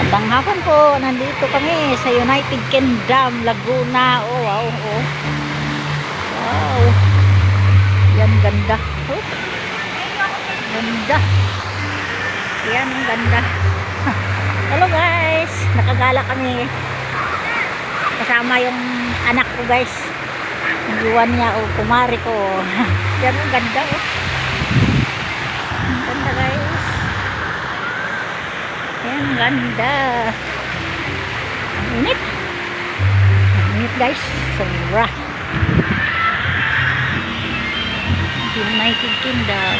Magandang hapon po. Nandito kami sa United Kingdom, Laguna. Oh, wow. Oh. Wow. Yan, ganda. Oh. Ganda. Yan, ang ganda. Hello guys. Nakagala kami. Kasama yung anak ko guys. Iwan niya o kumari ko. Yan, ang ganda. Oh. Ang ganda guys. Yan, ganda. Ang init. Ang init guys. Sobra. United Kingdom.